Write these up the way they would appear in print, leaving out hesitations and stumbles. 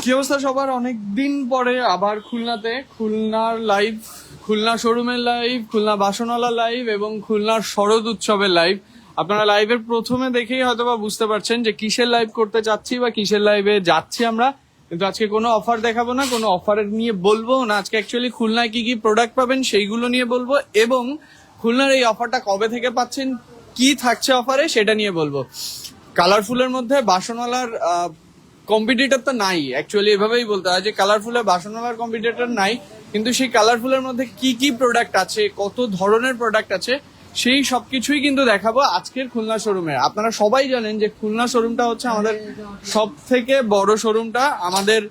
কি অবস্থা সবার? অনেকদিন পরে আবার খুলনাতে, খুলনার লাইভ, খুলনা শোরুমের লাইভ, খুলনা বাসনওয়ালা লাইভ এবং খুলনার শরৎ উৎসবের লাইভ। আপনারা লাইভের প্রথমে দেখেই হয়তো বা বুঝতে পারছেন যে কিসের লাইভ করতে চাচ্ছি বা কিসের লাইভে যাচ্ছি আমরা। কিন্তু আজকে কোনো অফার দেখাবো না, কোনো অফারের নিয়ে বলবো না। আজকে অ্যাকচুয়ালি খুলনায় কি কি প্রোডাক্ট পাবেন সেইগুলো নিয়ে বলবো, এবং খুলনার এই অফারটা কবে থেকে পাচ্ছেন, কি থাকছে অফারে সেটা নিয়ে বলবো। কালারফুলের মধ্যে বাসনওয়ালার কম্পিটিটর তো নাই, অ্যাকচুয়ালি এভাবেই বলতে হয় যে কালারফুলের বাসনওয়ালার কম্পিটিটর নাই, কিন্তু সেই কালারফুলের মধ্যে কি কি প্রোডাক্ট আছে, কত ধরনের প্রোডাক্ট আছে, সেই সবকিছুই কিন্তু দেখাবো আজকের খুলনা শোরুমে। আপনারা সবাই জানেন যে খুলনা শোরুমটা হচ্ছে আমাদের সব থেকে বড় শোরুমটা। আমাদের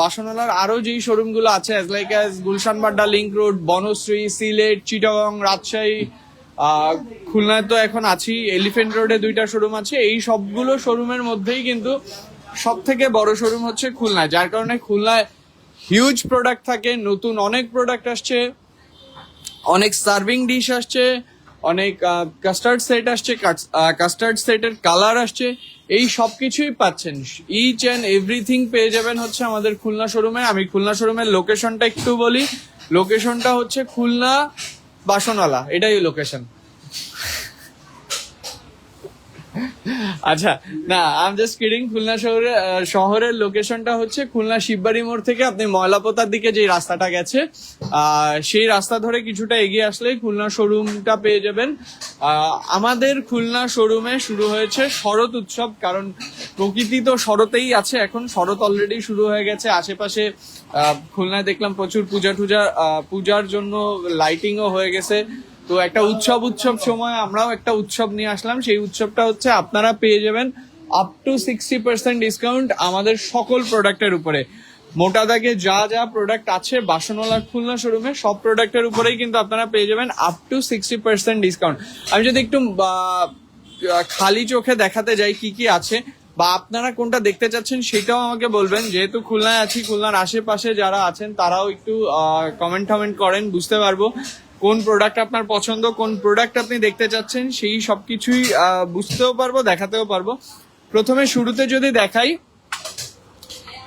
বাসনওয়ালার আরো যেই শোরুমগুলো আছে as like as Gulshan Badda, link road, Banasree, Sylhet, Chittagong, Rajshahi, খুলনায় তো এখন আছি, এলিফেন্ট রোডে 2টা শোরুম আছে। এই সবগুলো শোরুমের মধ্যেই কিন্তু সব থেকে বড় শোরুম হচ্ছে খুলনায়, যার কারণে খুলনায় হিউজ প্রোডাক্ট থাকে, নতুন অনেক প্রোডাক্ট আসছে, অনেক সার্ভিং ডিশ আসছে, অনেক কাস্টার্ড সেট আসছে, কাস্টার্ড সেটের কালার আসছে, এই সবকিছুই পাচ্ছেন। ইচ অ্যান্ড এভরিথিং পেয়ে যাবেন হচ্ছে আমাদের খুলনা শোরুমে। আমি খুলনা শোরুমের লোকেশনটা একটু বলি। লোকেশনটা হচ্ছে খুলনা বাসনওয়ালা, এটাই লোকেশন। আচ্ছা, না I am just kidding. Khulna শহরের লোকেশনটা হচ্ছে খুলনা শিববাড়ি মোড় থেকে আপনি ময়লাপোতার দিকে যে রাস্তাটা গেছে, সেই রাস্তা ধরে কিছুটা এগিয়ে আসলেই খুলনা শোরুমটা পেয়ে যাবেন। আমাদের খুলনা শোরুমে শুরু হয়েছে শরৎ উৎসব, কারণ প্রকৃতি তো শরতেই আছে। এখন শরৎ অলরেডি শুরু হয়ে গেছে আশেপাশে। খুলনায় দেখলাম প্রচুর পূজার জন্য লাইটিংও হয়ে গেছে। তো একটা উৎসব সময় আমরাও একটা উৎসব নিয়ে আসলাম। সেই উৎসবটা হচ্ছে আপনারা পেয়ে যাবেন আপ টু 60% ডিসকাউন্ট আমাদের সকল প্রোডাক্টের উপরে। মোটা দাগে যা যা প্রোডাক্ট আছে বাসনওয়ালা খুলনা শোরুমে সব প্রোডাক্টের উপরেই কিন্তু আপনারা পেয়ে যাবেন আপ টু 60% ডিসকাউন্ট। আমি যদি একটু খালি চোখে দেখাতে যাই কি কি আছে বা আপনারা কোনটা দেখতে চাচ্ছেন সেটাও আমাকে বলবেন। যেহেতু খুলনায় আছি, খুলনার আশেপাশে যারা আছেন তারাও একটু কমেন্ট করেন, বুঝতে পারবো কোন প্রোডাক্ট আপনার পছন্দ, কোন প্রোডাক্ট আপনি দেখতে চাচ্ছেন, সেই সবকিছুই বুঝতেও পারবো, দেখাতেও পারবো। প্রথমে শুরুতে যদি দেখাই,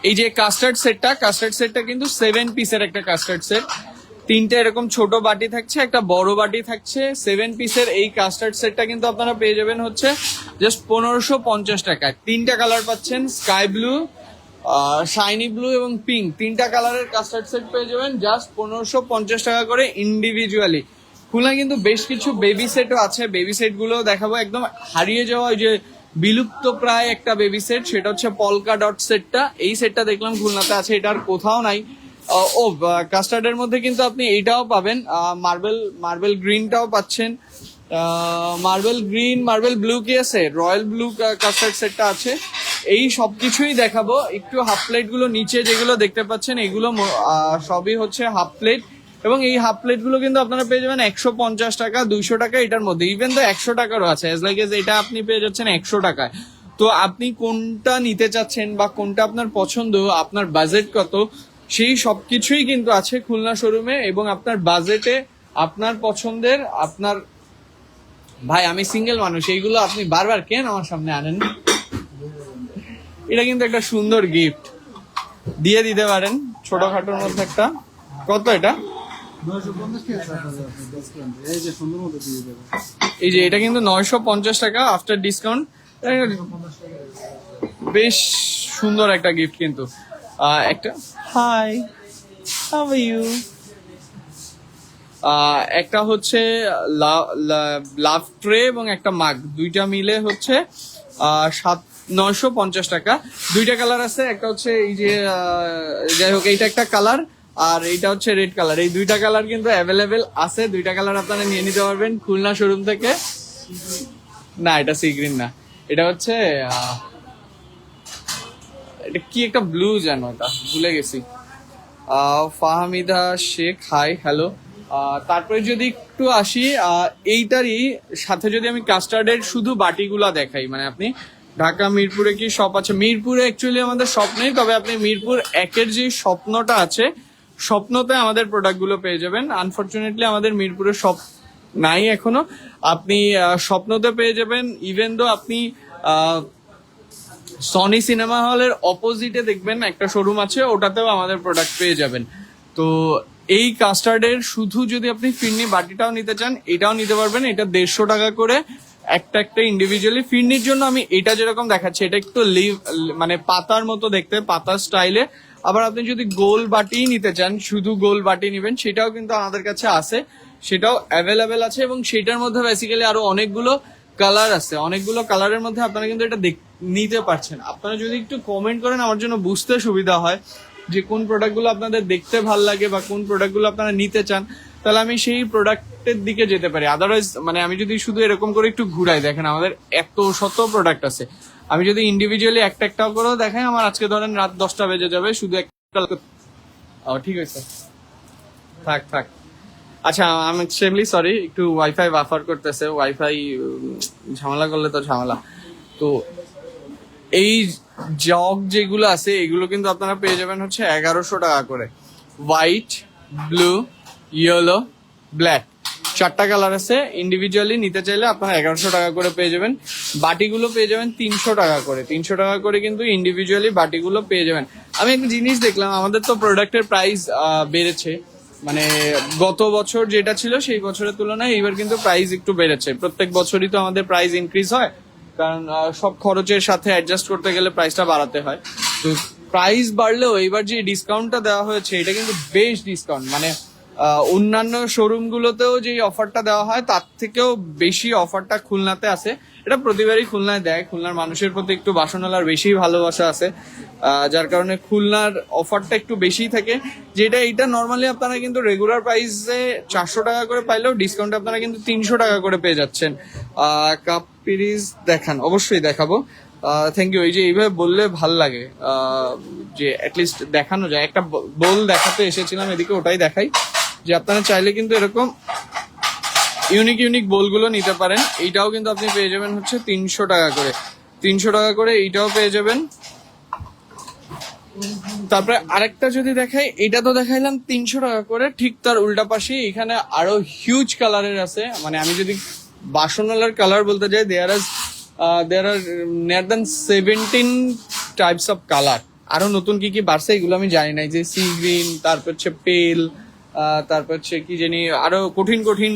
এই যে কাস্টার্ড সেটটা কিন্তু 7 পিসের একটা কাস্টার্ড সেট। 3টে এরকম ছোট বাটি থাকছে, একটা বড় বাটি থাকছে। 7 পিসের এই কাস্টার্ড সেটটা কিন্তু আপনারা পেয়ে যাবেন হচ্ছে জাস্ট 1550 টাকায়। 3টা কালার পাচ্ছেন, স্কাই ব্লু, শাইনি ব্লু এবং পিঙ্ক। 3টা কালারের কাস্টার্ড সেট পেয়ে যাবেন জাস্ট 1550 টাকা করে ইন্ডিভিজুয়ালি। খুলনা কিন্তু বেশ কিছু বেবি সেটও আছে, বেবি সেট গুলো দেখাবো। একদম হারিয়ে যাওয়া ওই যে বিলুপ্ত প্রায় একটা বেবি সেট, সেটা হচ্ছে পলকা ডট সেটটা। এই সেটটা দেখলাম খুলনাতে আছে, এটা আর কোথাও নাই। কাস্টার্ডের মধ্যে কিন্তু আপনি এইটাও পাবেন, মার্বেল গ্রিনটাও পাচ্ছেন, মার্বেল ব্লু কি আছে, রয়্যাল ব্লু কাস্টার্ড সেটটা আছে। এই সবকিছুই দেখাবো। একটু হাফ প্লেট গুলো নিচে যেগুলো দেখতে পাচ্ছেন এগুলো সবই হচ্ছে হাফ প্লেট, এবং এই হাফ প্লেট গুলো কিন্তু আপনারা পেয়ে যাবেন 150 টাকা, 200 টাকা এটার মধ্যে। ইভেন তো 100 টাকারও আছে, এজ লাইক এজ এটা আপনি পেয়ে যাচ্ছেন 100 টাকায়। তো আপনি কোনটা নিতে চাচ্ছেন বা কোনটা আপনার পছন্দ, আপনার বাজেট কত, সেই সবকিছুই কিন্তু আছে খুলনা শোরুমে। এবং আপনার বাজেটে আপনার পছন্দের, আপনার ভাই আমি সিঙ্গেল মানুষ, এইগুলো আপনি বারবার কেন আমার সামনে আনেন? এটা কিন্তু একটা সুন্দর গিফট দিয়ে দিতে পারেন ছোটখাটোর মধ্যে একটা। কত এটা? এই যে এটা কিন্তু 950 টাকা আফটার ডিসকাউন্ট। বেশ সুন্দর একটা গিফট কিন্তু। একটা হাই, হাউ আর ইউ, একটা হচ্ছে লাভ ট্রে এবং একটা মাগ, 2টা মিলে হচ্ছে 950 টাকা। 2টা কালার আছে, একটা হচ্ছে এই যে যাই হোক এইটা একটা কালার, আর এইটা হচ্ছে রেড কালার। এই 2টা কালার কিন্তু অ্যাভেলেবেল আছে, 2টা কালার আপনারা নিয়ে নিতে পারবেন খুলনা শোরুম থেকে। না এটা সি গ্রিন না, এটা হচ্ছে এটা কি একটা ব্লু যেন, এটা ভুলে গেছি। Fahmida Sheikh, hi, hello. তারপরে যদি একটু আসি এইটারই সাথে যদি আমি কাস্টার্ডের শুধু বাটিগুলা দেখাই, মানে আপনি ঢাকা মিরপুরে কি শপ আছে? মিরপুরে অ্যাকচুয়ালি আমাদের শপ নেই, তবে আপনি মিরপুর 1-এর যে স্বপ্নটা আছে, স্বপ্নতে আমাদের প্রোডাক্ট গুলো পেয়ে যাবেন। আনফরচুনেটলি আমাদের মিরপুরে শপ নাই এখনো, আপনি স্বপ্নতে পেয়ে যাবেন। ইভেন দো আপনি সনি সিনেমা হলের অপোজিটে দেখবেন একটা শোরুম আছে, ওটাতেও আমাদের প্রোডাক্ট পেয়ে যাবেন। তো এই কাস্টার্ডের শুধু যদি আপনি ফিরনি বাটিটাও নিতে চান, এটাও নিতে পারবেন। এটা 150 টাকা করে একটা একটা ইন্ডিভিজুয়ালি। ফিরনির জন্য আমি এটা যেরকম দেখাচ্ছি, এটা একটু মানে পাতার মতো দেখতে, পাতার স্টাইলে। আবার আপনি যদি গোল বাটি নিতে চান, শুধু গোল বাটি নিবেন, সেটাও কিন্তু আমাদের কাছে আছে, সেটাও অ্যাভেলেবেল আছে। এবং সেটার মধ্যে বেসিক্যালি আরো অনেকগুলো কালার আছে, অনেকগুলো কালারের মধ্যে আপনারা কিন্তু এটা নিতে পারছেন। আপনারা যদি একটু কমেন্ট করেন আমার জন্য বুঝতে সুবিধা হয় যে কোন প্রোডাক্টগুলো আপনাদের দেখতে ভাল লাগে বা কোন প্রোডাক্টগুলো আপনারা নিতে চান, তাহলে আমি সেই প্রোডাক্টের দিকে যেতে পারি। আদারওয়াইজ মানে আমি যদি শুধু এরকম করে একটু ঘুরাই, দেখেন আমাদের এত শত প্রোডাক্ট আছে, আমি যদি ইন্ডিভিজুয়ালি একটা একটাও করেও দেখাই, আমার আজকে ধরেন রাত 10টা বেজে যাবে শুধু একটা। ঠিক আছে, থাক থাক। আচ্ছা, আমি এক্সট্রিমলি সরি, একটু ওয়াইফাই বাফার করতেছে, ওয়াইফাই ঝামেলা করলে তো ঝামেলা। তো এই জগ যেগুলো আছে এগুলো কিন্তু আপনারা পেয়ে যাবেন হচ্ছে 1100 টাকা করে। হোয়াইট, ব্লু, ইয়েলো, ব্ল্যাক, 4টা কালার আছে। ইন্ডিভিজুয়ালি নিতে চাইলে আপনারা 1100 টাকা করে পেয়ে যাবেন। বাটিগুলো পেয়ে যাবেন 300 টাকা করে। 300 টাকা করে কিন্তু ইন্ডিভিজুয়ালি বাটিগুলো পেয়ে যাবেন। আমি একটা জিনিস দেখলাম, আমাদের তো প্রোডাক্টের প্রাইস বেড়েছে, মানে গত বছর যেটা ছিল সেই বছরের তুলনায় এইবার কিন্তু প্রাইস একটু বেড়েছে। প্রত্যেক বছরই তো আমাদের প্রাইস ইনক্রিজ হয়, কারণ সব খরচের সাথে অ্যাডজাস্ট করতে গেলে প্রাইসটা বাড়াতে হয়। তো প্রাইস বাড়লেও এইবার যে ডিসকাউন্টটা দেওয়া হয়েছে এটা কিন্তু বেশ ডিসকাউন্ট, মানে অন্যান্য শোরুম গুলোতেও যে অফারটা দেওয়া হয় তার থেকেও বেশি অফারটা খুলনাতে আছে। এটা প্রতিবারই খুলনায় দেয়, খুলনার মানুষের প্রতি একটু বাসনালার বেশি ভালোবাসা আছে, যার কারণে খুলনার অফারটা একটু বেশি থাকে। যেটা এটা নর্মালি আপনারা কিন্তু রেগুলার প্রাইসে 400 টাকা করে পাইলেও ডিসকাউন্ট আপনারা কিন্তু 300 টাকা করে পেয়ে যাচ্ছেন। কাপ পিরিজ দেখান, অবশ্যই দেখাবো। Thank you. এই যে এইভাবে বললে ভাল লাগে, যে অ্যাটলিস্ট দেখানো যায়। একটা বোল দেখাতে এসেছিলাম এদিকে, ওটাই দেখাই যে আপনারা চাইলে কিন্তু এরকম ইউনিক ইউনিক বোলগুলো নিতে পারেন। এইটাও কিন্তু আপনি পেয়ে যাবেন হচ্ছে 300 টাকা করে। 300 টাকা করে এইটাও পেয়ে যাবেন। তারপরে আরেকটা যদি দেখাই, এটা তো দেখাইলাম 300 টাকা করে, ঠিক তার উল্টা পাশে এখানে আরো হিউজ কালারের আছে। মানে আমি যদি বাসনওয়ালার কালার বলতে যাই, দেয়ার আর নেয়ার দেন 17 টাইপস অফ কালার। আরো নতুন কি কি বাড়ছে এগুলো আমি জানি না, যে সি গ্রিন, তারপর হচ্ছে পেল, তারপর হচ্ছে কি জানি আরো কঠিন কঠিন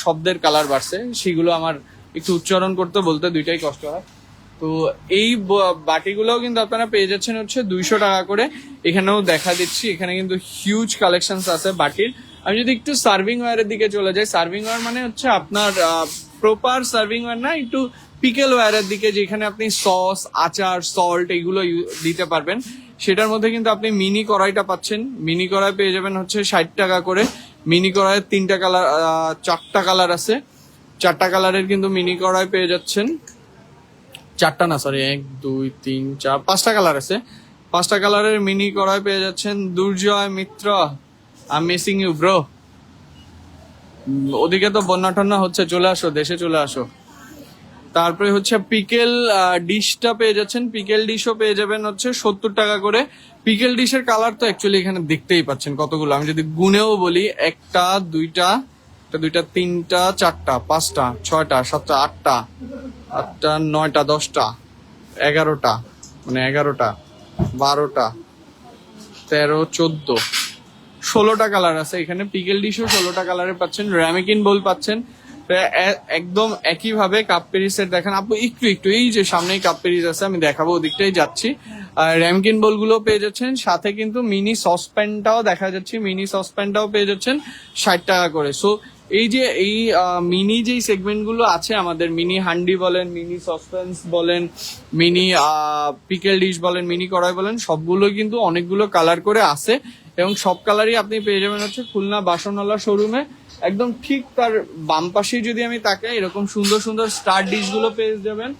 শব্দের কালার বাড়ছে, সেগুলো আমার একটু উচ্চারণ করতে বলতে দুইটাই কষ্ট হয়। তো এই বাটিগুলোও কিন্তু আপনারা পেয়ে যাচ্ছেন হচ্ছে 200 টাকা করে। এখানেও দেখা দিচ্ছি, এখানে কিন্তু হিউজ কালেকশন আছে বাটির। আমি যদি একটু সার্ভিং ওয়্যারের দিকে চলে যাই, সার্ভিং ওয়্যার মানে হচ্ছে আপনার প্রপার সার্ভিং ওয়্যার না, একটু পিকেল ওয়্যারের দিকে, যেখানে আপনি সস, আচার, সল্ট এগুলো দিতে পারবেন। সেটার মধ্যে কিন্তু আপনি মিনি কড়াইটা পাচ্ছেন। মিনি কড়াই পেয়ে যাবেন হচ্ছে 60 টাকা করে। মিনি কড়াইয়ের 3টা কালার, 4টা কালার আছে। 4টা কালারের কিন্তু মিনি কড়াই পেয়ে যাচ্ছেন। 4টা না, সরি, 1 2 3 4 5টা কালার আছে। 5টা কালারের মিনি কড়াই পেয়ে যাচ্ছেন। দুর্জয় মিত্র, আই মিসিং ইউ ব্রো। ওদিকে তো বন্যা টন্যা হচ্ছে, চলে আসো, দেশে চলে আসো। তারপরে হচ্ছে পিকেল ডিশটা পেয়ে যাচ্ছেন। পিকেল ডিশও পেয়ে যাবেন হচ্ছে 70 টাকা করে। পিকেল ডিশের কালার তো অ্যাকচুয়ালি এখানে দেখতেই পাচ্ছেন কতগুলো। আমি যদি গুনেও বলি, 1টা 2টা 3টা 4টা 5টা 6টা 7টা 8টা 9টা 10টা 11টা, মানে 11টা 12টা 13 14 16টা কালার আছে এখানে। পিকেল ডিশও 16টা কালারে পাচ্ছেন। র্যামেকিন বোল পাচ্ছেন একদম একইভাবে। কাপ পেরিসের দেখেন আপু, একটু একটু এই যে সামনেই কাপ পেরিস আছে, আমি দেখাবো, ওদিকটাই যাচ্ছি। আর র্যামকিন বোল গুলো পেয়ে যাচ্ছেন। সাথে কিন্তু মিনি সসপ্যানটাও দেখা যাচ্ছে, মিনি সসপ্যানটাও পেয়ে যাচ্ছেন 60 টাকা করে। সো এই যে এই মিনি যেই সেগমেন্ট গুলো আছে আমাদের, মিনি হান্ডি বলেন, মিনি সসপ্যান্স বলেন, মিনি পিকেল ডিশ বলেন, মিনি কড়াই বলেন, সবগুলো কিন্তু অনেকগুলো কালার করে আছে। এবং সব কালারই আপনি পেয়ে যাবেন হচ্ছে খুলনা বাসনওয়ালা শোরুমে। একদম ঠিক তার বাম পাশেই যদি আমি তাকাই, এরকম সুন্দর সুন্দর স্টার ডিশ গুলো পেয়ে যাবেন।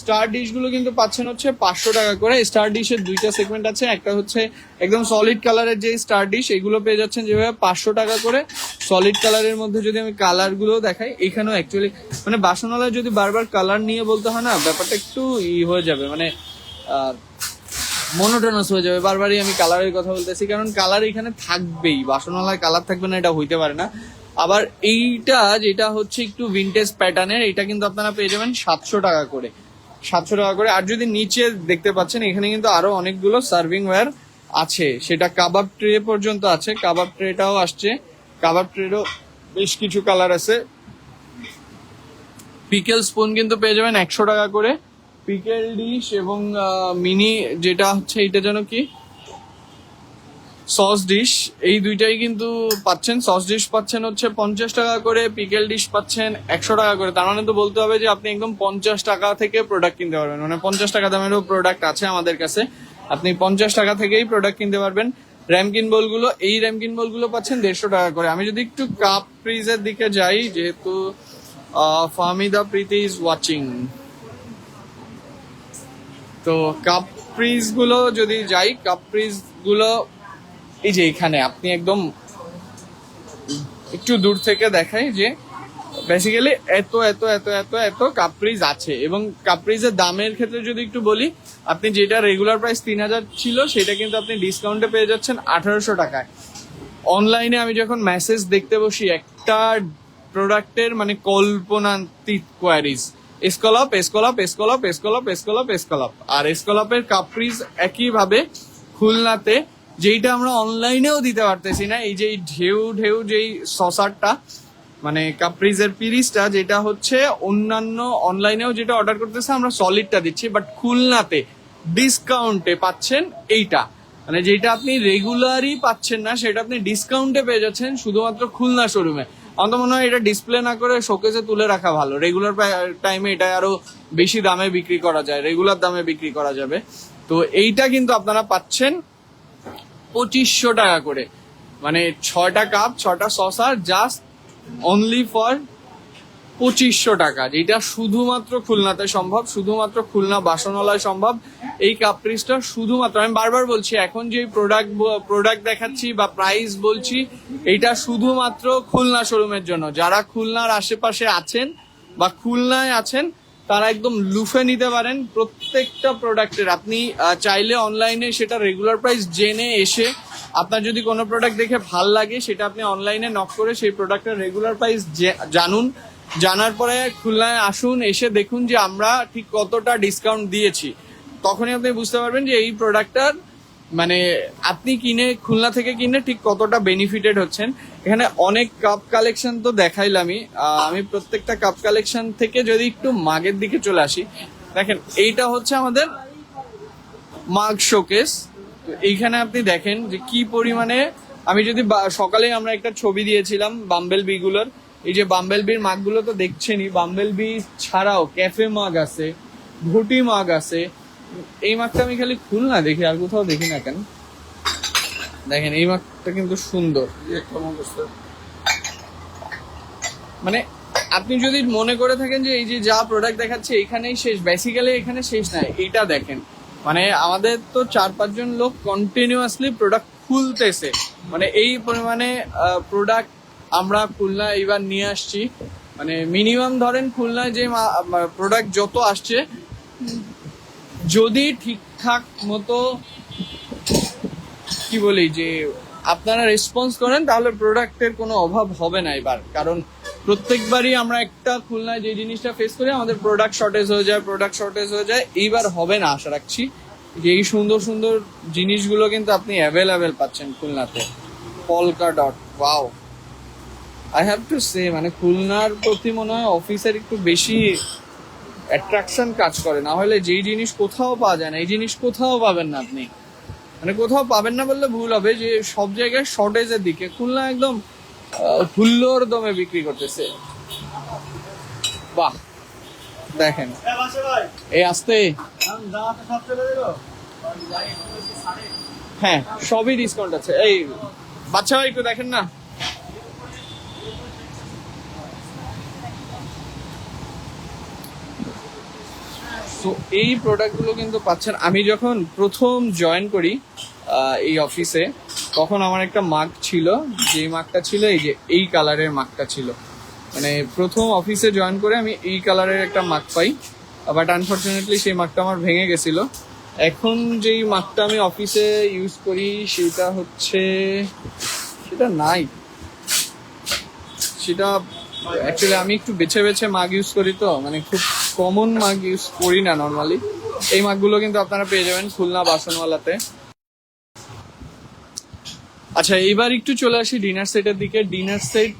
স্টার ডিশ গুলো কিন্তু পাচ্ছেন হচ্ছে 500 টাকা করে। স্টার ডিশের 2টা সেগমেন্ট আছে, একটা হচ্ছে একদম সলিড কালারের যে স্টার ডিশ, এগুলো পেয়ে যাচ্ছেন যেভাবে 500 টাকা করে। সলিড কালারের মধ্যে যদি আমি কালার গুলো দেখাই, এখানেও অ্যাকচুয়ালি মানে বাসনওয়ালায় যদি বারবার কালার নিয়ে বলতে হয় না, ব্যাপারটা একটু হয়ে যাবে, মানে মনোটোনাস হয়ে যাবে। বারবারই আমি কালারের কথা বলতেছি, কারণ কালার এখানে থাকবেই, বাসনওয়ালায় কালার থাকবে না এটা হইতে পারে না। আবার এইটা যেটা হচ্ছে একটু ভিনটেজ প্যাটার্নের, এটা কিন্তু আপনারা পেয়ে যাবেন 700 টাকা করে। 700 টাকা করে। আর যদি নিচে দেখতে পাচ্ছেন এখানে কিন্তু আরো অনেকগুলো সার্ভিং ওয়্যার আছে, সেটা কাবাব ট্রে পর্যন্ত আছে, কাবাব ট্রেটাও আসছে, কাবাব ট্রেরও বেশ কিছু কালার আছে। পিকেল স্পুন কিন্তু পেয়ে যাবেন 100 টাকা করে, পিকেল ডিশ এবং মিনি যেটা হচ্ছে এটা যেন কি সস ডিশ, এই দুইটাই কিন্তু পাচ্ছেন। সস ডিশ পাচ্ছেন হচ্ছে 50 টাকা করে, পিকেল ডিশ পাচ্ছেন 100 টাকা করে। তার মানে তো বলতে হবে যে আপনি একদম 50 টাকা থেকে প্রোডাক্ট কিনতে পারবেন, মানে 50 টাকা দামেরও প্রোডাক্ট আছে আমাদের কাছে, আপনি 50 টাকা থেকেই প্রোডাক্ট কিনতে পারবেন। র্যামকিন বলগুলো, এই র্যামকিন বলগুলো পাচ্ছেন 150 টাকা করে। আমি যদি একটু কাপ ফ্রিজের দিকে যাই, যেহেতু ফাহমিদা প্রীতি ইজ ওয়াচিং, তো কাপ ফ্রিজ গুলো যদি যাই, কাপ ফ্রিজ গুলো এই যে এখানে আপনি একদম একটু দূর থেকে দেখাই যে বেসিক্যালি এত এত এত এত এত কাপ্রিজ আছে। এবং কাপ্রিজের দামের ক্ষেত্রে যদি একটু বলি, আপনি যেটা রেগুলার প্রাইস 3000 ছিল সেটা কিন্তু আপনি ডিসকাউন্টে পেয়ে যাচ্ছেন 1800 টাকায়। অনলাইনে আমি যখন মেসেজ দেখতে বসি একটা প্রোডাক্টের মানে কল্পনাতীত কোয়ারিজ, এসকলাপ এসকলাপ এসকলাপ এসকলাপ এসকলাপ এসকলাপ, আর এসকলাপের কাপ্রিজ একইভাবে খুলনাতে, যেইটা আমরা অনলাইনেও দিতে পারতেছি না। এই যে ঢেউ ঢেউ যেই সসারটা মানে কাপ্রিজের পিরিসটা, যেটা হচ্ছে অন্যান্য অনলাইনেও যেটা অর্ডার করতেছে আমরা সলিডটা দিচ্ছি, বাট খুলনাতে ডিসকাউন্টে পাচ্ছেন এইটা, মানে যেটা আপনি রেগুলারই পাচ্ছেন না সেটা আপনি ডিসকাউন্টে পেয়ে যাচ্ছেন শুধুমাত্র খুলনা শোরুমে। আমার তো মনে হয় এটা ডিসপ্লে না করে শোকেসে তুলে রাখা ভালো, রেগুলার টাইমে এটা আরো বেশি দামে বিক্রি করা যায়, রেগুলার দামে বিক্রি করা যাবে। তো এইটা কিন্তু আপনারা পাচ্ছেন 2500 টাকা করে, মানে 6টা কাপ 6টা সসার জাস্ট অনলি ফর 2500 টাকা, যেটা শুধুমাত্র খুলনাতে সম্ভব, শুধুমাত্র খুলনা বাসনওয়ালায় সম্ভব। এই কাপ্রিজটা শুধুমাত্র, আমি বারবার বলছি, এখন যে প্রোডাক্ট দেখাচ্ছি বা প্রাইস বলছি, এটা শুধুমাত্র খুলনা শোরুমের জন্য। যারা খুলনার আশেপাশে আছেন বা খুলনায় আছেন তারা একদম লুফে নিতে পারেন প্রত্যেকটা প্রোডাক্টের। আপনি চাইলে অনলাইনে সেটা রেগুলার প্রাইস জেনে এসে, আপনার যদি কোনো প্রোডাক্ট দেখে ভাল লাগে সেটা আপনি অনলাইনে নক করে সেই প্রোডাক্টের রেগুলার প্রাইস জানুন, জানার পরে খুলনায় আসুন, এসে দেখুন যে আমরা ঠিক কতটা ডিসকাউন্ট দিয়েছি। তখনই আপনি বুঝতে পারবেন যে এই প্রোডাক্টটার মানে আপনি কিনে খুলনা থেকে কিনে ঠিক কতটা বেনিফিটেড হচ্ছেন। এখানে অনেক কাপ কালেকশন তো দেখাইলামই, আমি প্রত্যেকটা কাপ কালেকশন থেকে যদি একটু মাগের দিকে চলে আসি, দেখেন এইটা হচ্ছে আমাদের মাগ শোকেস। এইখানে আপনি দেখেন যে কি পরিমাণে, আমি যদি সকালে আমরা একটা ছবি দিয়েছিলাম বাম্বেল বি গুলোর, এই যে বাম্বেল বির মাগ গুলো তো দেখছেনই, বাম্বেল বি ছাড়াও ক্যাফে মাগ আছে, ঘুটি মাগ আছে। এই মাগটা আমি খালি খুলনা দেখি, আর কোথাও দেখি না কেন। দেখেন এই মাগটা কিন্তু সুন্দর, মানে আপনি যদি মনে করে থাকেন যে এই যে যা প্রোডাক্ট দেখাচ্ছে এখানেই শেষ, বেসিক্যালি এখানে শেষ নাই। এইটা দেখেন, মানে আমাদের তো 4-5 জন লোক কন্টিনিউয়াসলি প্রোডাক্ট খুলতেছে, মানে এই পরিমাণে প্রোডাক্ট আমরা খুলনা এবার নিয়ে আসছি। মানে মিনিমাম ধরেন খুলনায় যে প্রোডাক্ট যত আসছে, যদি ঠিকঠাক মতো কি বলি যে আপনারা রেসপন্স করেন তাহলে প্রোডাক্টের কোনো অভাব হবে না এবার। কারণ প্রত্যেকবারই আমরা একটা খুলনায় যে জিনিসটা ফেস করি, আমাদের প্রোডাক্ট শর্টেজ হয়ে যায়। এইবার হবে না আশা রাখছি, যে এই সুন্দর সুন্দর জিনিসগুলো কিন্তু আপনি অ্যাভেলেবেল পাচ্ছেন খুলনাতে। Polka dot, wow, I have to say, মানে খুলনার প্রতি মনে হয় অফিসের একটু বেশি অ্যাট্রাকশন কাজ করে, না হলে যেই জিনিস কোথাও পাওয়া যায় না এই জিনিস কোথাও পাবেন না আপনি, মানে কোথাও পাবেন না বললে ভুল হবে, যে সব জায়গায় শর্টেজের দিকে। খুলনা একদম হুল্লোর দমে বিক্রি করতেছে। বাহ, দেখেন এই আসতে, হ্যাঁ সবই ডিসকাউন্ট আছে। এই বাচ্চা ভাই একটু দেখেন না, তো এই প্রোডাক্টগুলো কিন্তু পাচ্ছেন। আমি যখন প্রথম জয়েন করি এই অফিসে, তখন আমার একটা মাগ ছিল, যে মাগটা ছিল এই যে এই কালারের মাগটা ছিল, মানে প্রথম অফিসে জয়েন করে আমি এই কালারের একটা মাগ পাই, বাট আনফরচুনেটলি সেই মাগটা আমার ভেঙে গেছিল। এখন যেই মাগটা আমি অফিসে ইউজ করি সেটা হচ্ছে, সেটা নাই, সেটা অ্যাকচুয়ালি আমি একটু বেছে বেছে মাগ ইউজ করি, তো মানে খুব কমন মাগ ইউজ করি না নর্মালি। এই মাগগুলো কিন্তু আপনারা পেয়ে যাবেন খুলনা বাসনওয়ালাতে। আচ্ছা, এইবার একটু চলে আসি ডিনার সেটের দিকে। ডিনার সেট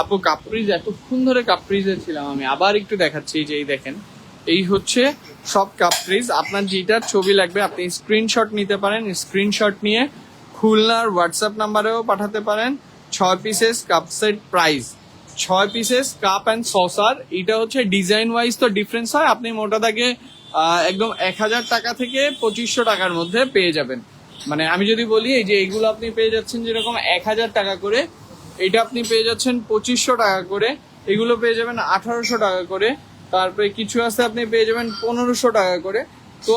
আপু কাপ্রিজ, এতক্ষণ ধরে কাপ্রিজে ছিলাম আমি, আবার একটু দেখাচ্ছি। যে এই দেখেন, এই হচ্ছে সব কাপ্রিজ। আপনার যেটার ছবি লাগবে আপনি স্ক্রিনশট নিতে পারেন, স্ক্রিনশট নিয়ে খুলনার হোয়াটসঅ্যাপ নাম্বারেও পাঠাতে পারেন। 6 pieces cup set price 6 pieces cup and saucer. এটা হচ্ছে ডিজাইন ওয়াইজ তো ডিফারেন্স হয়, আপনি মোটা দাগে একদম 1000 টাকা থেকে 2500 টাকার মধ্যে পেয়ে যাবেন। মানে আমি যদি বলি এই যে এইগুলো আপনি পেয়ে যাচ্ছেন যেরকম 1000 টাকা করে, এটা আপনি পেয়ে যাচ্ছেন 2500 টাকা করে, এগুলো পেয়ে যাবেন 1800 টাকা করে, তারপরে কিছু আছে আপনি পেয়ে যাবেন 1500 টাকা করে। তো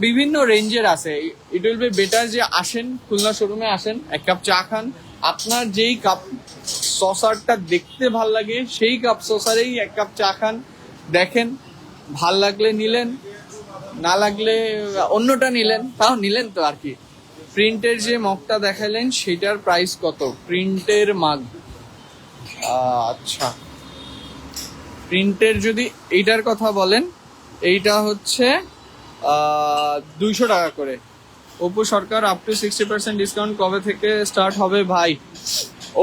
বিভিন্ন রেঞ্জের আছে। ইট উইল বি বেটার যে আসেন খুলনা শোরুমে, আসেন, এক কাপ চা খান। আপনার যেই কাপ সসারটা দেখতে ভাল লাগে সেই কাপ সসারেই এক কাপ চা খান, দেখেন ভাল লাগলে নিলেন, না লাগলে অন্যটা নিলেন, তাও নিলেন তো আর কি। প্রিন্টের যে মগটা দেখালেন সেটার প্রাইস কত? প্রিন্টের মাগ, আচ্ছা প্রিন্টের যদি এইটার কথা বলেন, এইটা হচ্ছে 200 টাকা করে। অপু সরকার আপ টু 60% ডিসকাউন্ট কবে থেকে স্টার্ট হবে ভাই?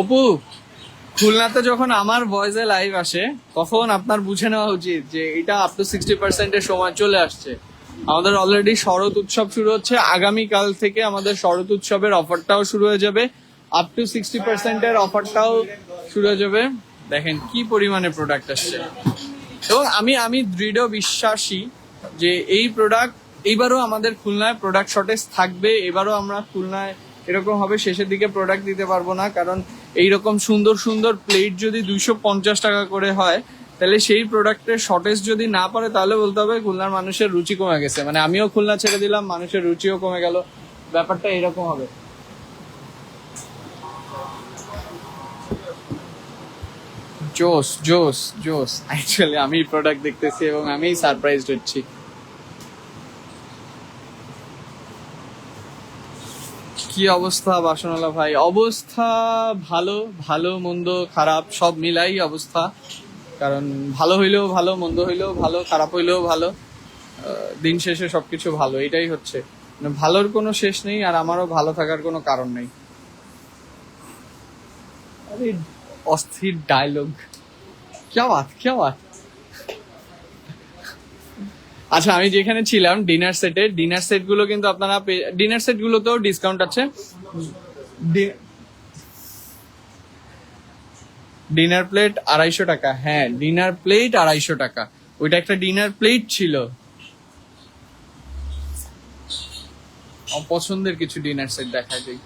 অপু, খুলনাতে যখন আমার ভয়েসে লাইভ আসে তখন আপনার বুঝে নেওয়া উচিত যে এটা আপ টু 60% সময় চলে আসছে। আমাদের অলরেডি শরৎ উৎসব শুরু হচ্ছে, আগামীকাল থেকে আমাদের শরৎ উৎসবের অফারটাও শুরু হয়ে যাবে, আপ টু 60% অফারটাও শুরু হয়ে যাবে। দেখেন কি পরিমাণে প্রোডাক্ট আসছে, এবং আমি দৃঢ় বিশ্বাসী যে এই প্রোডাক্ট এইবারও আমাদের খুলনায় প্রোডাক্ট শর্টেজ থাকবে। এবারও আমরা খুলনায় এরকম হবে শেষের দিকে প্রোডাক্ট দিতে পারবো না, কারণ এইরকম সুন্দর সুন্দর প্লেট যদি 250 টাকা করে হয়, তাহলে সেই প্রোডাক্টের শর্টেজ যদি না পারে তাহলে বলতে হবে খুলনার মানুষের রুচি কমে গেছে। মানে আমিও খুলনা ছেড়ে দিলাম, মানুষের রুচিও কমে গেল, ব্যাপারটা এরকম হবে। জোস জোস জোস, অ্যাকচুয়ালি আমি প্রোডাক্ট দেখতেছি এবং আমি সারপ্রাইজড হচ্ছি। কি অবস্থা বাসনওয়ালা ভাই? অবস্থা ভালো, ভালো মন্দ খারাপ সব মিলাই অবস্থা। কারণ ভালো হইলেও ভালো, মন্দ হইলেও ভালো, খারাপ হইলেও ভালো, দিন শেষে সবকিছু ভালো, এটাই হচ্ছে। মানে ভালোর কোনো শেষ নেই, আর আমারও ভালো থাকার কোনো কারণ নেই। আরে অস্থির ডায়লগ, क्या बात क्या बात। আচ্ছা, আমি যেখানে ছিলাম ডিনার সেটে, ডিনার সেট গুলো কিন্তু আপনারা ডিনার সেট গুলোতেও ডিসকাউন্ট আছে। ডিনার প্লেট 250 টাকা, হ্যাঁ ডিনার প্লেট 250 টাকা। ওইটা একটা ডিনার প্লেট ছিল। আমার পছন্দের কিছু ডিনার সেট দেখা যায়।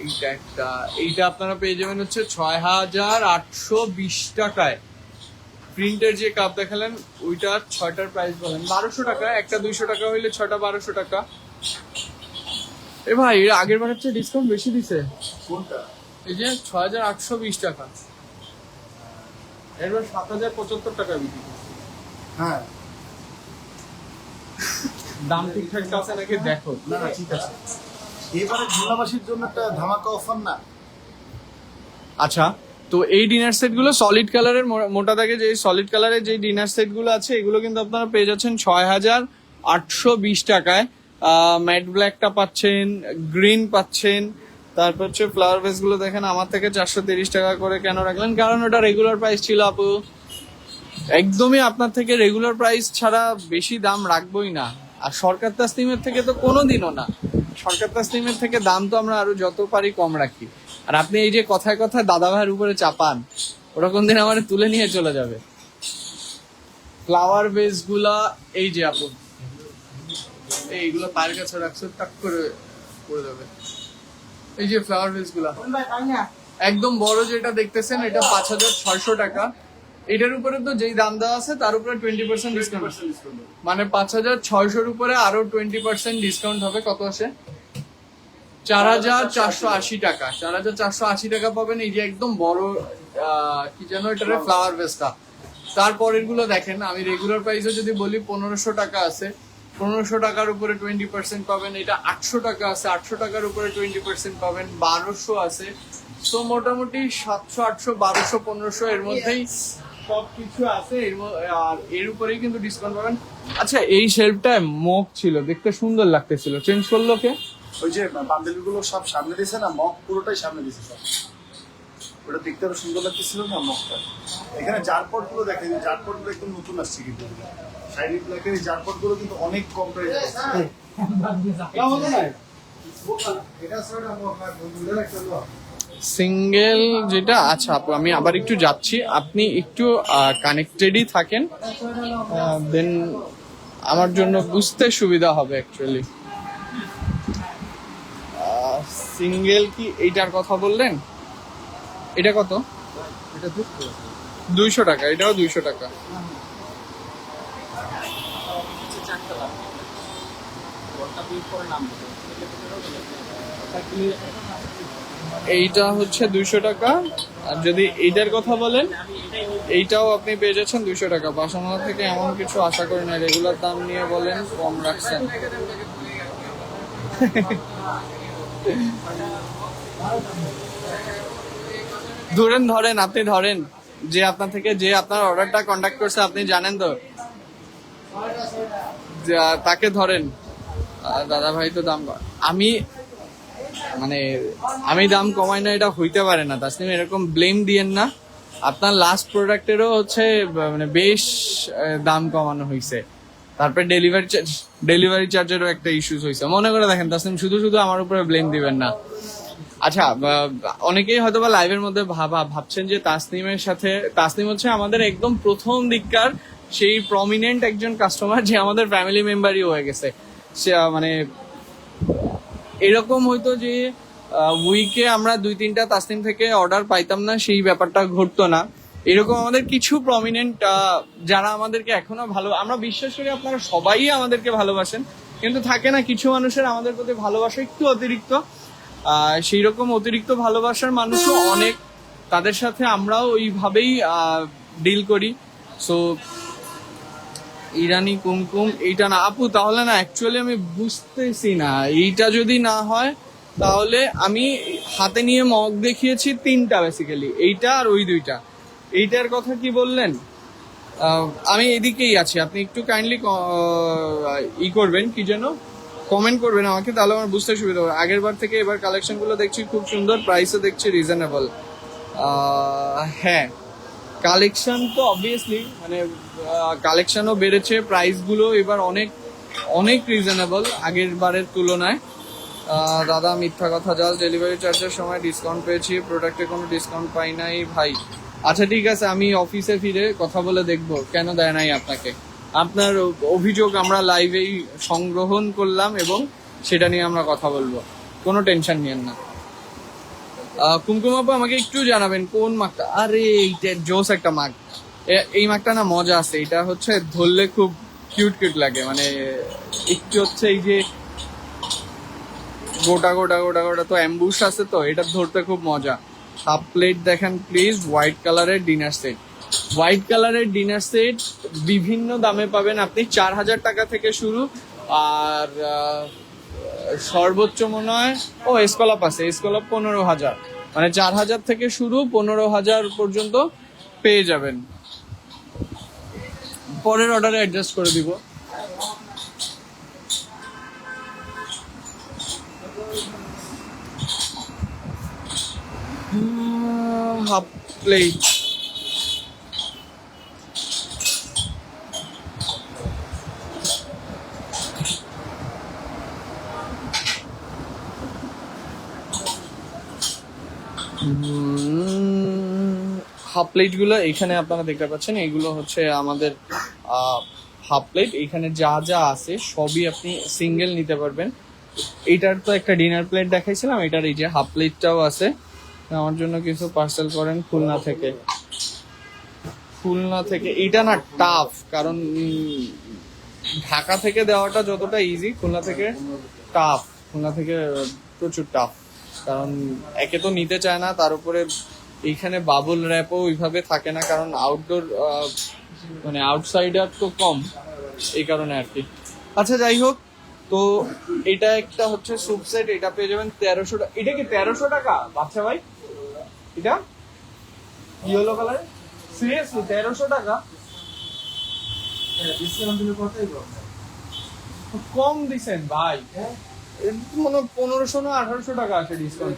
এইটা একটা, এইটা আপনারা পেয়ে যাবেন হচ্ছে 6820 টাকায়। প্রিন্টের যে কাপ দেখালেন ওইটা 6টার প্রাইস বলেন 1200 টাকা, একটা 200 টাকা হইলে 6টা 1200 টাকা। এ ভাই, এর আগের বার হচ্ছে ডিসকাউন্ট বেশি দিছে। কোনটা? এই যে 6820 টাকা, এরবার 7075 টাকা বিক্রি করছে। হ্যাঁ, দাম ঠিকঠাক আছে নাকি দেখো। না না ঠিক আছে। এবারে ঝুলাবাসীর জন্য একটা ধামাকা অফার না? আচ্ছা, তো এই ডিনার সেট গুলো সলিড কালারের, মোটা দাগে যে সলিড কালারের যে ডিনার সেট গুলো আছে এগুলো কিন্তু আপনারা পেয়ে যাচ্ছেন 6820 টাকায়। ম্যাট ব্ল্যাকটা পাচ্ছেন, গ্রিন পাচ্ছেন, তারপর হচ্ছে ফ্লাওয়ার ভেস গুলো দেখেন আমার থেকে 430 টাকা করে কেন রাখলেন? কারণ ওটা রেগুলার প্রাইস ছিল আপু। একদমই আপনার থেকে রেগুলার প্রাইস ছাড়া বেশি দাম রাখবোই না। আর সরকার তাসনিমের থেকে তো কোনোদিনও না, সরকার তাসনিমের থেকে দাম তো আমরা আরো যত পারি কম রাখি। আর আপনি এই যে কথায় কথায় দাদা ভাইয়ের উপরে চাপান, ওরা কোনদিন আমার তুলে নিয়ে চলে যাবে। ফ্লাওয়ার বেস গুলা এই যে আপু, এইগুলো পায়ের কাছে রাখছো টাক করে পড়ে যাবে। এই যে ফ্লাওয়ার বেস গুলা একদম বড় যেটা দেখতেছেন, এটা 5600 টাকা। এটার উপরে তো যেই দাম দেওয়া আছে তার উপরে 20% ডিসকাউন্ট, মানে 5600-র উপরে আরো 20% ডিসকাউন্ট হবে। কত আসে? 4480 টাকা। 4480 টাকা পাবেন এই যে একদম বড় কি যেন এটারে ফ্লাওয়ার বেসটা। তারপরের গুলো দেখেন, আমি রেগুলার প্রাইসে যদি বলি 1500 টাকা আছে, 1500 টাকার উপরে 20% পাবেন। এটা 800 টাকা আছে, 800 টাকার উপরে 20% পাবেন। 1200 আছে, তো মোটামুটি 700, 800, 1200, 1500 এর মধ্যেই সবকিছু আছে। আর এর উপরেই কিন্তু ডিসকাউন্ট পাবেন। আচ্ছা, এই শেলফটায় মগ ছিল, দেখতে সুন্দর লাগতেছিল, চেঞ্জ করলো কে? ওই যে বান্ডেল গুলো সব সামনে দিয়েছে না, মগ পুরোটাই সামনে দিয়েছে সব। ওটা দেখতে আরো সুন্দর লাগতেছিল না মগটা। এখানে জারপট গুলো দেখেন, জারপট গুলো একদম নতুন আসছে কিন্তু শাইনি ব্ল্যাকের এই জারপট গুলো কিন্তু অনেক কম প্রাইসে আসছে। এটা স্যার আমার বন্ধুদের একটা লোক সিঙ্গেল যেটা, আচ্ছা আপু আমি আবার একটু যাচ্ছি, আপনি একটু কানেক্টেডই থাকেন, দেন আমার জন্য বুঝতে সুবিধা হবে অ্যাকচুয়ালি। সিঙ্গেল কি এইটার কথা বললেন? এটা কত? এটা 200 টাকা, এটাও 200 টাকা। এইটা হচ্ছে 200 টাকা। আর যদি এইটার কথা বলেন, এইটাও আপনি পেয়ে যাচ্ছেন 200 টাকা। বাসামালা থেকে এমন কিছু আশা করি না, রেগুলার দাম নিয়ে বলেন কম রাখছেন। ধরেন আপনি ধরেন, যে আপনার থেকে যে আপনার অর্ডারটা কন্ট্যাক্ট করছে আপনি জানেন তো, তাকে ধরেন। দাদা ভাই তো দাম আমি দাম কমাই না, এটা হইতে পারে না তাসনিম, এরকম ব্লেম দিয়েন না। আপনার লাস্ট প্রোডাক্টেরও হচ্ছে মানে বেশ দাম কমানো হয়েছে, তারপরে ডেলিভারি চার্জেরও একটা ইস্যুস হয়েছে। মনে করে দেখেন তাসনিম, শুধু শুধু আমার উপরে ব্লেম দিবেন না। আচ্ছা, অনেকেই হয়তো বা লাইভের মধ্যে ভাবছেন যে তাসনিম হচ্ছে আমাদের একদম প্রথম দিককার সেই প্রমিনেন্ট একজন কাস্টমার, যে আমাদের ফ্যামিলি মেম্বারই হয়ে গেছে। সে মানে এরকম হয়তো যে উইকে আমরা 2-3টা তাসনিম থেকে অর্ডার পাইতাম না, সেই ব্যাপারটা ঘটতো না। এরকম আমাদের কিছু প্রমিনেন্ট যারা আমাদেরকে এখনো আমরা বিশ্বাস করি আপনারা সবাই আমাদেরকে ভালোবাসেন, কিন্তু থাকে না কিছু মানুষের আমাদের প্রতি ভালোবাসা একটু অতিরিক্ত। সেই রকম অতিরিক্ত ভালোবাসার মানুষও অনেক, তাদের সাথে আমরাও ওইভাবেই ডিল করি। সো ইরানি কুমকুম এইটা না আপু, তাহলে না অ্যাকচুয়ালি আমি বুঝতেছি না, এইটা যদি না হয় তাহলে আমি হাতে নিয়ে মগ দেখিয়েছি 3টা বেসিক্যালি, এইটা আর ওই 2টা। এইটার কথা কি বললেন? আমি এদিকেই আছি, আপনি একটু কাইন্ডলি করবেন, কি যেন কমেন্ট করবেন আমাকে, তাহলে আমার বুঝতে সুবিধা হবে। আগের বার থেকে এবার কালেকশন গুলো দেখছি খুব সুন্দর, প্রাইসও দেখছি রিজনেবল। হ্যাঁ, কালেকশন তো অবভিয়াসলি মানে কালেকশনও বেড়েছে, প্রাইস গুলো এবার অনেক অনেক রিজনেবল আগের বারের তুলনায়। দাদা মিথ্যা কথা জাল, ডেলিভারি চার্জের সময় ডিসকাউন্ট পেয়েছি, প্রোডাক্টে কোনো ডিসকাউন্ট পাই নাই ভাই। আচ্ছা ঠিক আছে, আমি অফিসে ফিরে কথা বলে দেখবো কেন দেয় নাই আপনাকে। আপনার অভিযোগ আমরা লাইভেই সংগ্রহণ করলাম এবং সেটা নিয়ে আমরা কথা বলবো, কোনো টেনশন নিয়েন না। কুমকুম আপু আমাকে একটু জানাবেন কোন মাগটা? আরে এইটা জোস একটা মাগ, এই মাগটা না মজা আছে, এটা হচ্ছে ধরলে খুব কিউট কিউট লাগে, মানে একটু হচ্ছে এই যে গোটা গোটা গোটা গোটা তো অ্যাম্বুশ আছে, তো এটা ধরতে খুব মজা। হাফ প্লেট দেখেন প্লিজ, হোয়াইট কালারের ডিনার সেট। হোয়াইট কালারের ডিনার সেট বিভিন্ন দামে পাবেন আপনি, 4000 টাকা থেকে শুরু। আর সর্বোচ্চ মনে হয় স্কলাপ আছে, স্কলাপ 15,000, মানে 4000 থেকে শুরু 15,000 পর্যন্ত পেয়ে যাবেন। পরের অর্ডারে অ্যাডজাস্ট করে দিব। হাফ প্লেট হাফ প্লেট গুলো এখানে আপনারা দেখতে পাচ্ছেন, এগুলো হচ্ছে আমাদের হাফ প্লেট। এখানে যা যা আছে সবই আপনি সিঙ্গেল নিতে পারবেন। এটার তো একটা ডিনার প্লেট দেখাইছিলাম, এটার এই যে হাফ প্লেটটাও আছে। আমার জন্য কিছু পার্সেল করেন খুলনা থেকে। এটা না টাফ, কারণ ঢাকা থেকে দেওয়াটা যতটা ইজি, খুলনা থেকে টাফ। খুলনা থেকে প্রচুর টাফ, কারণ একে তো নিতে চায় না, তার উপরে এইখানে বাবল র্যাপও ওইভাবে থাকে না, কারণ আউটডোর মানে আউটসাইডার তো কম, এই কারণে আর কি। আচ্ছা যাই হোক, তো এটা একটা হচ্ছে স্যুপ সেট, এটা পেয়ে যাবেন 1300 টাকা। এটা কি 1300 টাকা বাচ্চা ভাই? এটা ইয়েলো কালার, সিরিয়াসলি 1300 টাকা? কম দিছেন ভাই, মনে 1500 না 1800 টাকা আছে ডিসকাউন্ট।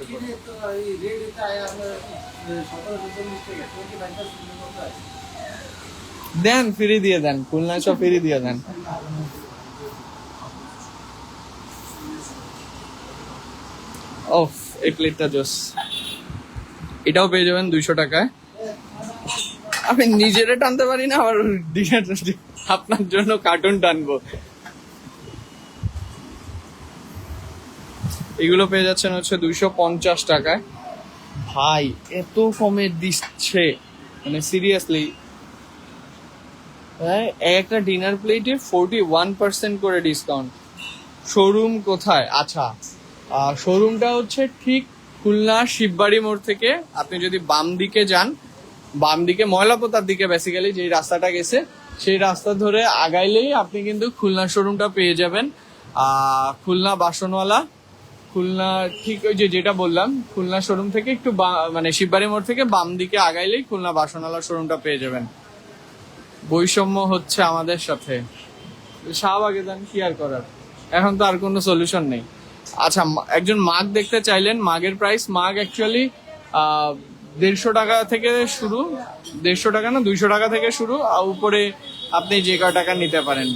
দেন ফ্রি দিয়ে দেন, খুলনা সব ফ্রি দিয়ে দেন। ওফ, এই প্লেটটা জোস। এটাও পেয়ে যাবেন 200 টাকায়। আমি নিজেরে টানতে পারি না, আবার আপনার জন্য কার্টুন টানবো। এগুলো পেয়ে যাচ্ছেন হচ্ছে 250 টাকায়। ভাই এত কমে দিচ্ছে, মানে সিরিয়াসলি। একটা ডিনার প্লেটে 41% করে ডিসকাউন্ট। শোরুম কোথায়? আচ্ছা, শোরুমটা হচ্ছে ঠিক খুলনা শিববাড়ি মোড় থেকে আপনি যদি বাম দিকে যান, বাম দিকে ময়লাপোতার দিকে বেসিক্যালি যে রাস্তাটা গেছে, সেই রাস্তা ধরে আগাইলেই আপনি কিন্তু খুলনা শোরুমটা পেয়ে যাবেন। খুলনা বাসনওয়ালা, খুলনা ঠিক ওই যে যেটা বললাম, খুলনা শোরুম থেকে একটু মানে শিববাড়ি মোড় থেকে বাম দিকে আগাইলেই খুলনা বাসনওয়ালা শোরুমটা পেয়ে যাবেন। বৈষম্য হচ্ছে আমাদের সাথে, শাহবাগে যান, কি আর করার, এখন তো আর কোনো সলিউশন নেই। আচ্ছা, একজন মাগ দেখতে চাইলেন, মাগের প্রাইস, মাগ অ্যাকচুয়ালি 150 টাকা থেকে শুরু, 150 টাকা না 200 টাকা থেকে শুরু, আর উপরে আপনি যে কয় টাকা নিতে পারেন।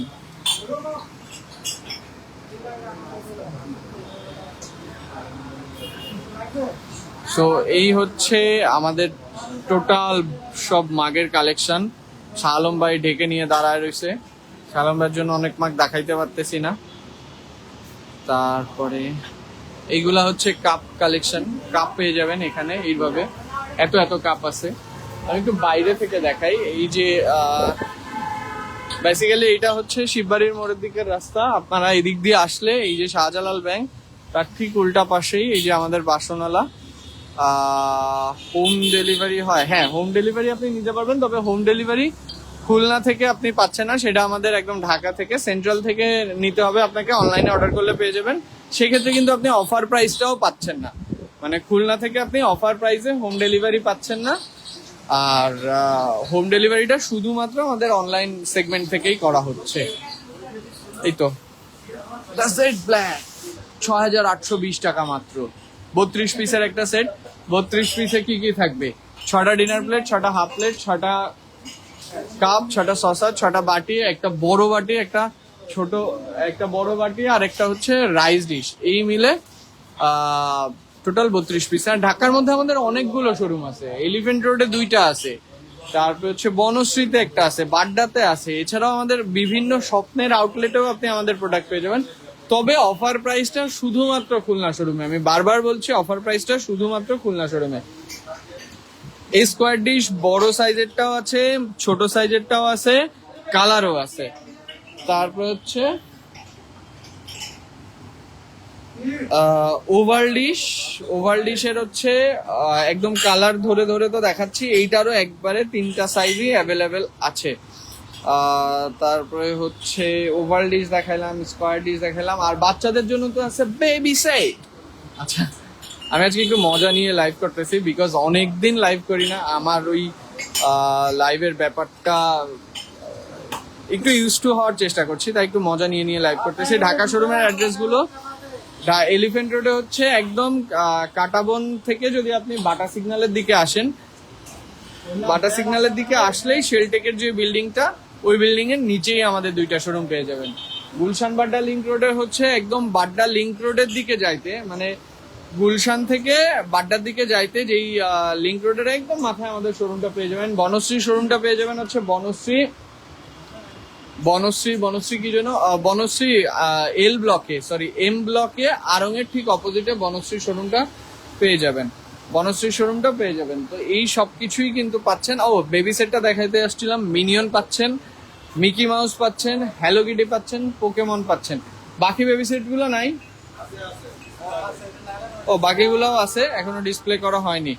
সো এই হচ্ছে আমাদের টোটাল সব মাগের কালেকশন। শাহ আলম ভাই ঢেকে নিয়ে দাঁড়ায় রয়েছে, শাহ আলম ভাইয়ের জন্য অনেক মাগ দেখাইতে পারতেছি না। তারপরে এইগুলা হচ্ছে কাপ কালেকশন, কাপ পেয়ে যাবেন এখানে এইভাবে, এত এত কাপ আছে। আমি একটু বাইরে থেকে দেখাই। এই যে বেসিক্যালি এটা হচ্ছে শিববাড়ির মোড়ের দিকের রাস্তা। আপনারা এদিক দিয়ে আসলে এই যে শাহজালাল ব্যাংক, তার ঠিক উল্টা পাশেই এই যে আমাদের বাসনওয়ালা। হোম ডেলিভারি হয়, হ্যাঁ হোম ডেলিভারি আপনি নিতে পারবেন, তবে হোম ডেলিভারি খুলনা থেকে আপনি পাচ্ছেন না, সেটা আমাদের একদম ঢাকা থেকে, সেন্ট্রাল থেকে নিতে হবে আপনাকে। অনলাইনে অর্ডার করলে পেয়ে যাবেন, সেক্ষেত্রে কিন্তু আপনি অফার প্রাইসটাও পাচ্ছেন না, মানে খুলনা থেকে আপনি অফার প্রাইসে হোম ডেলিভারি পাচ্ছেন না। আর হোম ডেলিভারিটা শুধুমাত্র আমাদের অনলাইন সেগমেন্ট থেকেই করা হচ্ছে। এই তো ব্ল্যাক 6820 টাকা মাত্র, 32 পিসের একটা সেট। 32 পিসে কি কি থাকবে? 6টা ডিনার প্লেট, 6টা হাফ প্লেট, 6টা কাপ, 6টা সসার, 6টা বাটি, একটা বড় বাটি, একটা ছোট, একটা বড় বাটি, আর একটা হচ্ছে রাইস ডিশ। এই মিলে টোটাল 32 পিস। আর ঢাকার মধ্যে আমাদের অনেকগুলো শোরুম আছে। এলিফ্যান্ট রোডে 2টা আছে, তারপর হচ্ছে বনশ্রীতে একটা আছে, বাড্ডাতে আছে। এছাড়াও আমাদের বিভিন্ন স্বপ্নের আউটলেটেও আপনি আমাদের প্রোডাক্ট পেয়ে যাবেন। তবে অফার প্রাইসটা শুধুমাত্র খুলনা শোরুমে, আমি বারবার বলছি, অফার প্রাইসটা শুধুমাত্র খুলনা শোরুমে। এই স্কোয়ার ডিশ বড় সাইজেরটাও আছে, ছোট সাইজেরটাও আছে, কালারও আছে। তারপর হচ্ছে ওভাল ডিশ, ওভাল ডিশের হচ্ছে একদম কালার ধরে ধরে তো দেখাচ্ছি, এইটারও একবারে 3টা সাইজই অ্যাভেলেবেল আছে। তারপরে হচ্ছে ওভাল ডিশ দেখাইলাম, স্কোয়ার ডিশ দেখাইলাম, আর বাচ্চাদের জন্য তো আছে বেবি সেট। আচ্ছা, আমি আজকে একটু মজা নিয়ে লাইভ করতেছি, বিকজ অনেকদিন লাইভ করি না। আমার ওই লাইভের ব্যাপারটা একটু ইউজ টু হওয়ার চেষ্টা করছি, তাই একটু মজা নিয়ে নিয়ে লাইভ করতেছি। ঢাকা শোরুমের অ্যাড্রেস গুলো, এলিফ্যান্ট রোডে হচ্ছে একদম কাটাবন থেকে যদি আপনি বাটা সিগন্যালের দিকে আসেন, বাটা সিগন্যালের দিকে আসলেই শেলটেকের যে বিল্ডিংটা, ওই বিল্ডিং এর নিচেই আমাদের 2টা শোরুম পেয়ে যাবেন। গুলশান বাড্ডা লিংক রোডে হচ্ছে একদম বাড্ডা লিংক রোডের দিকে যাইতে, মানে গুলশান থেকে বাড্ডার দিকে যাইতে যেই লিংক রোডের একদম মাথায় আমাদের শোরুমটা পেয়ে যাবেন। বনশ্রী শোরুমটা পেয়ে যাবেন হচ্ছে বনশ্রী কি যেন, বনশ্রী এল ব্লকে, সরি এম ব্লকে, আরঙের ঠিক অপোজিটে বনশ্রী শোরুমটা পেয়ে যাবেন, বনশ্রী শোরুমটা পেয়ে যাবেন। তো এই সব কিছুই কিন্তু পাচ্ছেন। ও বেবি সেটটা দেখাইতে আসছিলাম, মিনিয়ন পাচ্ছেন, মিকি মাউস পাচ্ছেন, হ্যালো কিটি পাচ্ছেন, পোকেমন পাচ্ছেন। বাকি বেবি সেট গুলো নাই, ও বাকিগুলোও আছে, এখনো ডিসপ্লে করা হয়নি।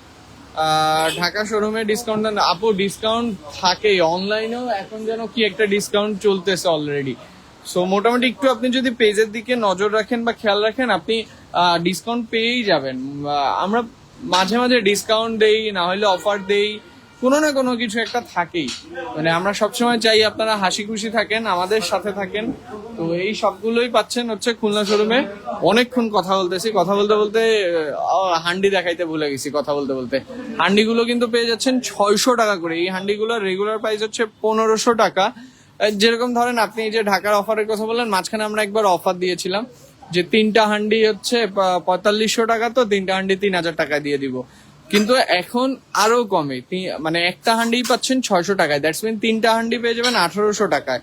ঢাকা শোরুমে ডিসকাউন্ট, আপু ডিসকাউন্ট থাকে, অনলাইনেও এখন যেন কি একটা ডিসকাউন্ট চলতেছে অলরেডি। সো মোটামুটি একটু আপনি যদি পেজের দিকে নজর রাখেন বা খেয়াল রাখেন, আপনি ডিসকাউন্ট পেয়েই যাবেন। আমরা মাঝে মাঝে ডিসকাউন্ট দেই, না হলে অফার দেই, কোনো না কোনো কিছু একটা থাকেই। মানে আমরা সবসময় চাই আপনারা হাসি খুশি থাকেন, আমাদের সাথে থাকেন। তো এই সবগুলোই পাচ্ছেন হচ্ছে খুলনা শোরুমে। অনেকক্ষণ কথা বলতেছি, কথা বলতে বলতে হান্ডি দেখাইতে ভুলে গেছি কথা বলতে বলতে। হান্ডিগুলো কিন্তু পেয়ে যাচ্ছেন 600 টাকা করে। এই হান্ডিগুলোর রেগুলার প্রাইস হচ্ছে 1500 টাকা। যেরকম ধরেন আপনি এই যে ঢাকার অফারের কথা বললেন, মাঝখানে আমরা একবার অফার দিয়েছিলাম যে 3টা হান্ডি হচ্ছে 4500 টাকা, তো 3টা হান্ডি 3000 টাকায় দিয়ে দিব। কিন্তু এখন আরো কমে, মানে একটা হান্ডি পাচ্ছেন 600 টাকায়, দ্যাটস মিন 3টা হান্ডি পেয়ে যাবেন 1800 টাকায়।